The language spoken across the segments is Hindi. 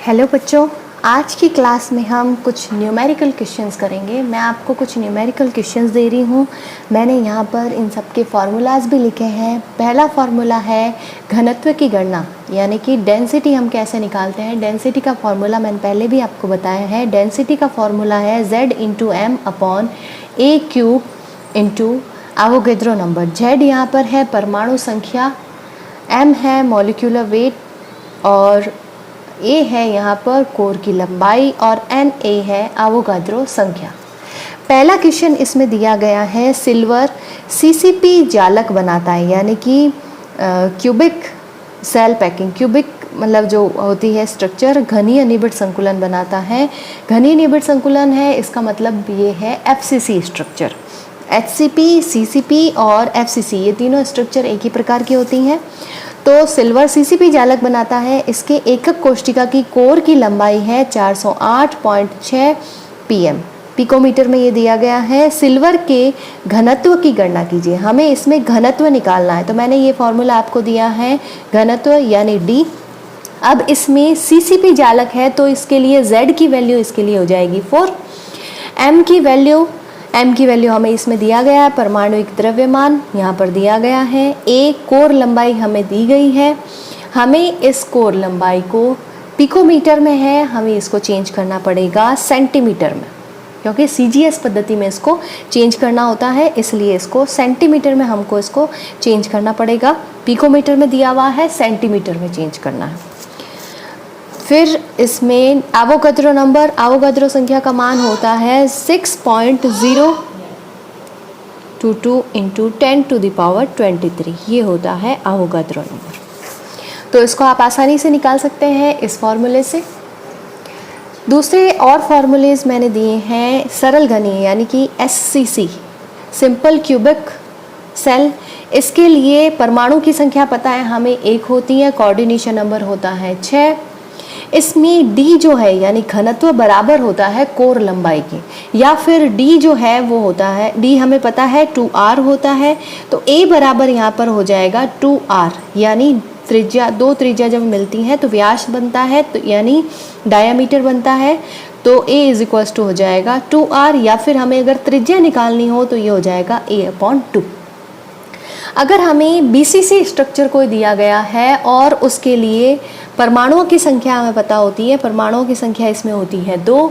हेलो बच्चों, आज की क्लास में हम कुछ न्यूमेरिकल क्वेश्चंस करेंगे। मैं आपको कुछ न्यूमेरिकल क्वेश्चंस दे रही हूँ। मैंने यहाँ पर इन सब के फार्मूलाज भी लिखे हैं। पहला फार्मूला है घनत्व की गणना, यानी कि डेंसिटी हम कैसे निकालते हैं। डेंसिटी का फार्मूला मैंने पहले भी आपको बताया है। डेंसिटी का फार्मूला है Z into M upon a cube into Avogadro number. Z यहाँ पर है परमाणु संख्या, M है मॉलिक्यूलर वेट और ए है यहाँ पर कोर की लंबाई और Na है एवोगाद्रो संख्या। पहला क्वेश्चन इसमें दिया गया है सिल्वर CCP जालक बनाता है, यानी कि क्यूबिक सेल पैकिंग। क्यूबिक मतलब जो होती है स्ट्रक्चर, घनीय निबिड़ संकुलन बनाता है। घनीय निबिड़ संकुलन है, इसका मतलब ये है FCC स्ट्रक्चर। HCP, CCP और FCC ये तीनों स्ट्रक्चर एक ही प्रकार की होती हैं। तो सिल्वर CCP जालक बनाता है। इसके एकक कोष्टिका की कोर की लंबाई है 408.6 pm, पिकोमीटर में ये दिया गया है। सिल्वर के घनत्व की गणना कीजिए। हमें इसमें घनत्व निकालना है, तो मैंने ये फॉर्मूला आपको दिया है घनत्व यानी D। अब इसमें CCP जालक है तो इसके लिए Z की वैल्यू इसके लिए हो जाएगी 4। M की वैल्यू हमें इसमें दिया गया है परमाणुिक द्रव्यमान यहाँ पर दिया गया है। A कोर लंबाई हमें दी गई है। हमें इस कोर लंबाई को पिकोमीटर में है, हमें इसको चेंज करना पड़ेगा सेंटीमीटर में, क्योंकि CGS पद्धति में इसको चेंज करना होता है, इसलिए इसको सेंटीमीटर में हमको इसको चेंज करना पड़ेगा। पिकोमीटर में दिया हुआ है, सेंटीमीटर में चेंज करना है। फिर इसमें एवोगाद्रो नंबर, एवोगाद्रो संख्या का मान होता है 6.022 इंटू 10⁻23। ये होता है एवोगाद्रो नंबर। तो इसको आप आसानी से निकाल सकते हैं इस फॉर्मूले से। दूसरे और फार्मूलेज मैंने दिए हैं सरल घनीय यानी कि SCC, सिंपल क्यूबिक सेल। इसके लिए परमाणु की संख्या पता है हमें 1 होती है, कोऑर्डिनेशन नंबर होता है 6। इसमें D जो है यानी घनत्व बराबर होता है कोर लंबाई के, या फिर D जो है वो होता है, D हमें पता है 2R होता है, तो A बराबर यहाँ पर हो जाएगा 2R, यानी त्रिज्या, दो त्रिज्या जब मिलती हैं तो व्यास बनता है, तो यानी डायामीटर बनता है। तो A इज इक्वल्स टू हो जाएगा 2R, या फिर हमें अगर त्रिज्या निकालनी हो तो ये हो जाएगा A/2। अगर हमें BCC स्ट्रक्चर को दिया गया है और उसके लिए परमाणुओं की संख्या हमें पता होती है, परमाणुओं की संख्या इसमें होती है 2।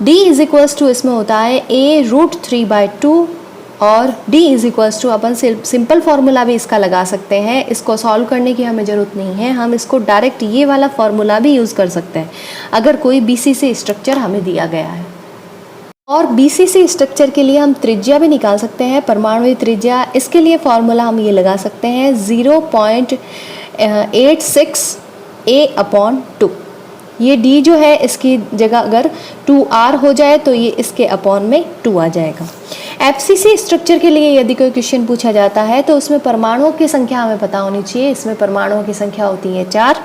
D इज इक्वल्स टू इसमें होता है A√3/2 और D इज इक्वल्स टू, अपन सिंपल फार्मूला भी इसका लगा सकते हैं। इसको सॉल्व करने की हमें ज़रूरत नहीं है, हम इसको डायरेक्ट ये वाला फार्मूला भी यूज़ कर सकते हैं अगर कोई BCC स्ट्रक्चर हमें दिया गया है। और BCC स्ट्रक्चर के लिए हम त्रिज्या भी निकाल सकते हैं, परमाणु त्रिज्या। इसके लिए फॉर्मूला हम ये लगा सकते हैं 0.86 A/2। ये D जो है इसकी जगह अगर 2R हो जाए तो ये इसके अपॉन में 2 आ जाएगा। FCC स्ट्रक्चर के लिए यदि कोई क्वेश्चन पूछा जाता है तो उसमें परमाणुओं की संख्या हमें पता होनी चाहिए। इसमें परमाणुओं की संख्या होती है 4।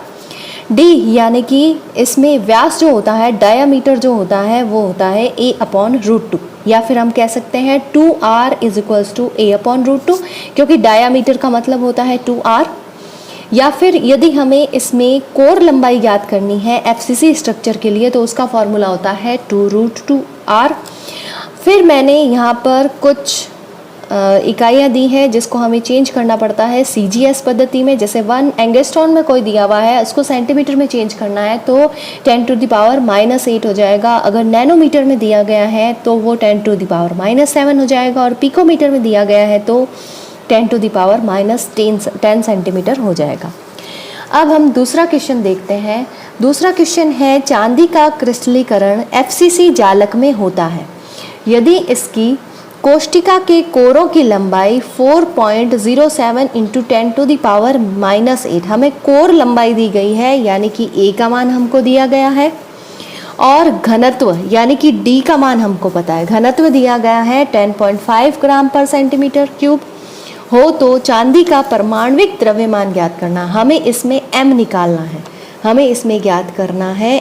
D यानी कि इसमें व्यास जो होता है, डायामीटर जो होता है वो होता है A/√2, या फिर हम कह सकते हैं 2R is equals to A/√2, क्योंकि डायामीटर का मतलब होता है 2R। या फिर यदि हमें इसमें कोर लंबाई ज्ञात करनी है FCC स्ट्रक्चर के लिए तो उसका फॉर्मूला होता है 2√2R। फिर मैंने यहाँ पर कुछ इकाइयाँ दी हैं जिसको हमें चेंज करना पड़ता है CGS पद्धति में। जैसे 1 एंगस्ट्रॉन में कोई दिया हुआ है, उसको सेंटीमीटर में चेंज करना है तो 10⁻⁻8 हो जाएगा। अगर नैनोमीटर में दिया गया है तो वो 10⁻⁻7 हो जाएगा, और पिकोमीटर में दिया गया है तो 10⁻10 सेंटीमीटर हो जाएगा। अब हम दूसरा क्वेश्चन देखते हैं। दूसरा क्वेश्चन है चांदी का क्रिस्टलीकरण FCC जालक में होता है यदि इसकी कोष्टिका के कोरों की लंबाई 4.07 इंटू 10⁻⁻8। हमें कोर लंबाई दी गई है, यानी कि A का मान हमको दिया गया है, और घनत्व यानी कि D का मान हमको पता है। घनत्व दिया गया है 10.5 ग्राम पर सेंटीमीटर क्यूब हो, तो चांदी का परमाणुिक द्रव्यमान ज्ञात करना। हमें इसमें M निकालना है, हमें इसमें ज्ञात करना है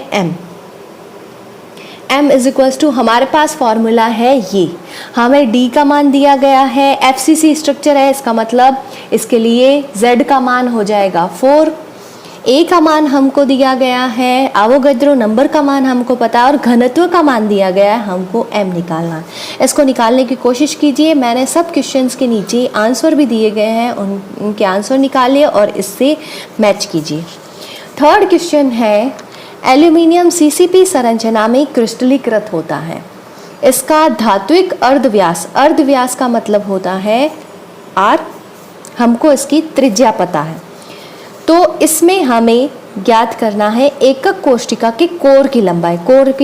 M इज इक्वल्स टू, हमारे पास फॉर्मूला है ये, हमें D का मान दिया गया है, FCC स्ट्रक्चर है, इसका मतलब इसके लिए Z का मान हो जाएगा 4, ए का मान हमको दिया गया है, एवोगैड्रो नंबर का मान हमको पता है और घनत्व का मान दिया गया है, हमको m निकालना है। इसको निकालने की कोशिश कीजिए। मैंने सब क्वेश्चंस के नीचे आंसर भी दिए गए हैं, उनके आंसर निकालिए और इससे मैच कीजिए। थर्ड क्वेश्चन है, एल्यूमिनियम सीसीपी संरचना में क्रिस्टलीकृत होता है। इसका धात्विक अर्धव्यास का मतलब होता है r, हमको इसकी त्रिज्या पता है। तो इसमें हमें ज्ञात करना है एकक कोष्ठिका के कोर की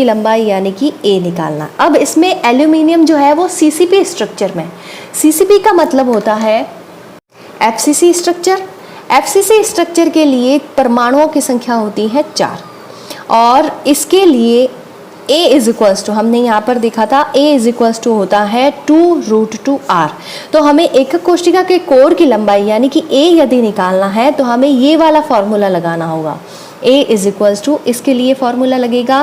लंबाई यानी कि a निकालना। अब इसमें एल्यूमिनियम जो है वो सीसीपी स्ट्रक्चर में, सीसीपी का मतलब होता है एफसीसी स्ट्रक्चर। एफसीसी स्ट्रक्चर के लिए परमाणुओं की संख्या होती है 4 और इसके लिए A इज इक्वल्स टू, हमने यहाँ पर देखा था A इज इक्वल्स टू होता है 2√2r। तो हमें एकक कोष्ठिका के कोर की लंबाई यानी कि A यदि निकालना है तो हमें ये वाला फॉर्मूला लगाना होगा। A इज इक्वल्स टू, इसके लिए फॉर्मूला लगेगा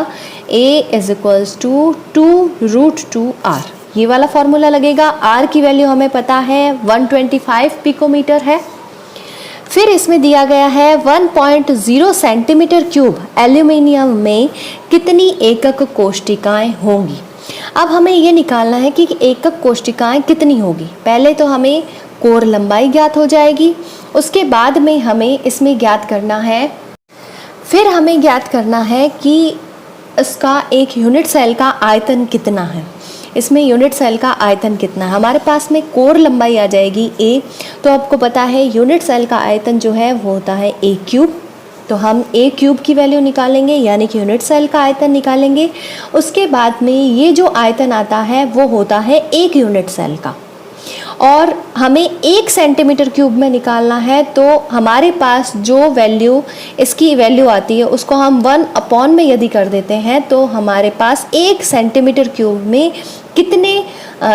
A is equals to 2√2r, ये वाला फॉर्मूला लगेगा। R की वैल्यू हमें पता है 125 पिकोमीटर है। फिर इसमें दिया गया है 1.0 सेंटीमीटर क्यूब एल्यूमिनियम में कितनी एकक कोष्ठिकाएं होंगी। अब हमें ये निकालना है कि एकक कोष्ठिकाएं कितनी होगी। पहले तो हमें कोर लंबाई ज्ञात हो जाएगी, उसके बाद में हमें इसमें ज्ञात करना है, फिर हमें ज्ञात करना है कि इसका एक यूनिट सेल का आयतन कितना है। इसमें यूनिट सेल का आयतन कितना है, हमारे पास में कोर लंबाई आ जाएगी a, तो आपको पता है यूनिट सेल का आयतन जो है वो होता है a क्यूब। तो हम a क्यूब की वैल्यू निकालेंगे यानी कि यूनिट सेल का आयतन निकालेंगे। उसके बाद में ये जो आयतन आता है वो होता है 1 यूनिट सेल का और हमें 1 सेंटीमीटर क्यूब में निकालना है। तो हमारे पास जो वैल्यू इसकी वैल्यू आती है उसको हम 1 में यदि कर देते हैं तो हमारे पास 1 सेंटीमीटर क्यूब में कितने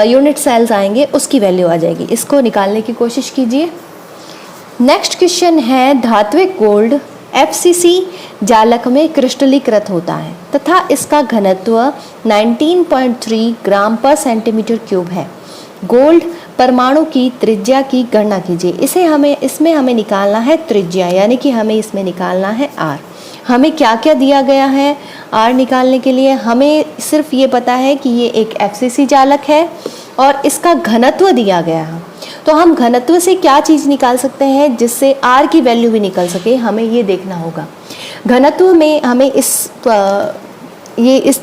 यूनिट सेल्स आएंगे उसकी वैल्यू आ जाएगी। इसको निकालने की कोशिश कीजिए। नेक्स्ट क्वेश्चन है, धात्विक गोल्ड एफसीसी जालक में क्रिस्टलीकृत होता है तथा इसका घनत्व 19.3 ग्राम पर सेंटीमीटर क्यूब है। गोल्ड परमाणु की त्रिज्या की गणना कीजिए। इसमें हमें निकालना है त्रिज्या यानी कि हमें इसमें निकालना है r। हमें क्या क्या दिया गया है r निकालने के लिए, हमें सिर्फ ये पता है कि ये एक एफसीसी जालक है और इसका घनत्व दिया गया है। तो हम घनत्व से क्या चीज़ निकाल सकते हैं जिससे r की वैल्यू भी निकल सके, हमें ये देखना होगा। घनत्व में हमें इस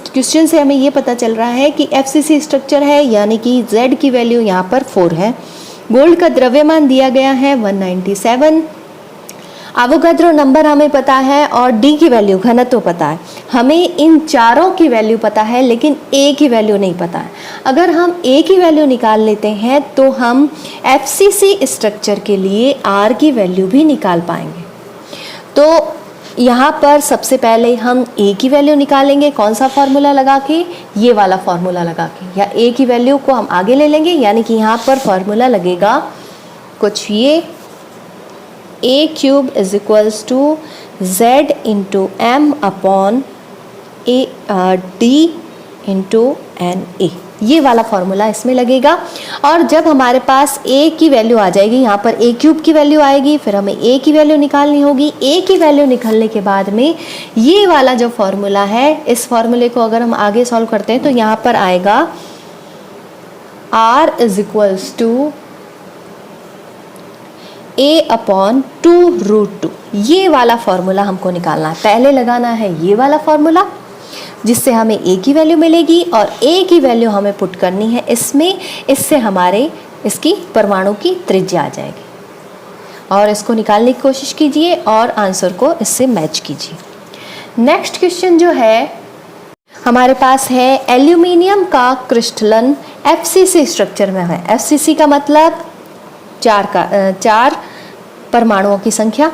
क्वेश्चन से हमें ये पता चल रहा है कि एफसीसी स्ट्रक्चर है यानी कि Z की वैल्यू यहाँ पर 4 है। गोल्ड का द्रव्यमान दिया गया है 197। एवोगैड्रो नंबर हमें पता है और D की वैल्यू घनत्व पता है। हमें इन चारों की वैल्यू पता है लेकिन A की वैल्यू नहीं पता है। अगर हम A की वैल्यू निकाल लेते हैं तो हम एफसीसी स्ट्रक्चर के लिए R की वैल्यू भी निकाल पाएंगे। तो यहाँ पर सबसे पहले हम A की वैल्यू निकालेंगे। कौन सा फॉर्मूला लगा के, ये वाला फॉर्मूला लगा के, या A की वैल्यू को हम आगे ले लेंगे यानी कि यहाँ पर फॉर्मूला लगेगा कुछ ये A cube is equals to Z into M upon D into NA, ये वाला फॉर्मूला इसमें लगेगा। और जब हमारे पास A की वैल्यू आ जाएगी, यहाँ पर A क्यूब की वैल्यू आएगी, फिर हमें A की वैल्यू निकालनी होगी। A की वैल्यू निकालने के बाद में ये वाला जो फॉर्मूला है, इस फॉर्मूले को अगर हम आगे सॉल्व करते हैं तो यहाँ पर आएगा R is equals to A upon 2√2, ये वाला फॉर्मूला हमको निकालना है। पहले लगाना है ये वाला फॉर्मूला जिससे हमें A की वैल्यू मिलेगी और A की वैल्यू हमें पुट करनी है इसमें, इससे हमारे इसकी परमाणु की त्रिज्या आ जाएगी। और इसको निकालने की कोशिश कीजिए और आंसर को इससे मैच कीजिए। नेक्स्ट क्वेश्चन जो है हमारे पास है, एल्यूमिनियम का क्रिस्टलन एफसीसी स्ट्रक्चर में है। एफसीसी का मतलब 4 परमाणुओं की संख्या।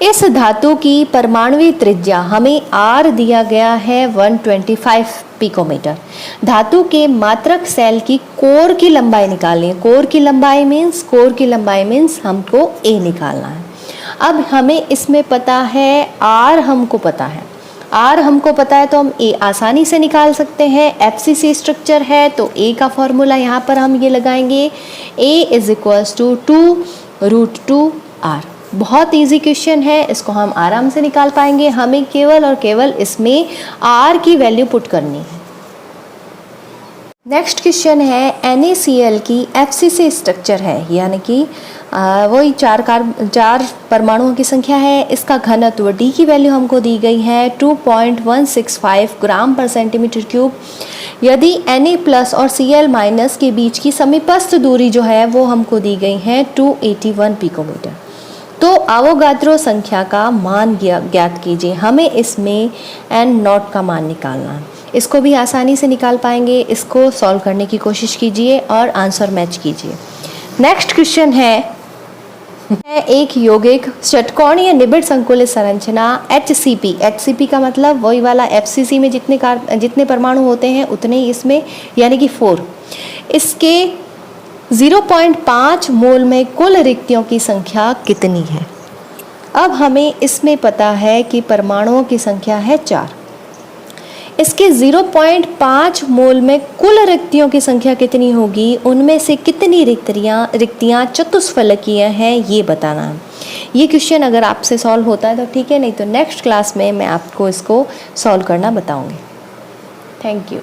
इस धातु की परमाणुवीय त्रिज्या हमें R दिया गया है 125 पिकोमीटर। धातु के मात्रक सेल की कोर की लंबाई निकालनी है। कोर की लंबाई मीन्स हमको A निकालना है। अब हमें इसमें पता है R हमको पता है तो हम A आसानी से निकाल सकते हैं। एफसीसी स्ट्रक्चर है तो A का फॉर्मूला यहाँ पर हम ये लगाएंगे, A is equals to 2√2R। बहुत इजी क्वेश्चन है, इसको हम आराम से निकाल पाएंगे। हमें केवल और केवल इसमें R की वैल्यू पुट करनी है। नेक्स्ट क्वेश्चन है NaCl की FCC स्ट्रक्चर है, यानी कि वही चार परमाणुओं की संख्या है। इसका घनत्व D की वैल्यू हमको दी गई है 2.165 ग्राम पर सेंटीमीटर क्यूब। यदि Na प्लस और Cl माइनस के बीच की समीपस्थ दूरी जो है वो हमको दी गई है 281 पिकोमीटर। तो अवोगाद्रो संख्या का मान ज्ञात कीजिए। हमें इसमें n0 का मान निकालना है। इसको भी आसानी से निकाल पाएंगे। इसको सॉल्व करने की कोशिश कीजिए और आंसर मैच कीजिए। नेक्स्ट क्वेश्चन है एक यौगिक षटकोणीय निबिड़ संकुलित संरचना HCP का मतलब वही वाला FCC में जितने परमाणु होते हैं उतने ही इसमें, यानी कि 4। इसके 0.5 मोल में कुल रिक्तियों की संख्या कितनी है? अब हमें इसमें पता है कि परमाणुओं की संख्या है 4। इसके 0.5 मोल में कुल रिक्तियों की संख्या कितनी होगी, उनमें से कितनी रिक्तियाँ चतुष्फलकीय हैं ये बताना है। ये क्वेश्चन अगर आपसे सॉल्व होता है तो ठीक है, नहीं तो नेक्स्ट क्लास में मैं आपको इसको सॉल्व करना बताऊंगी। Thank you.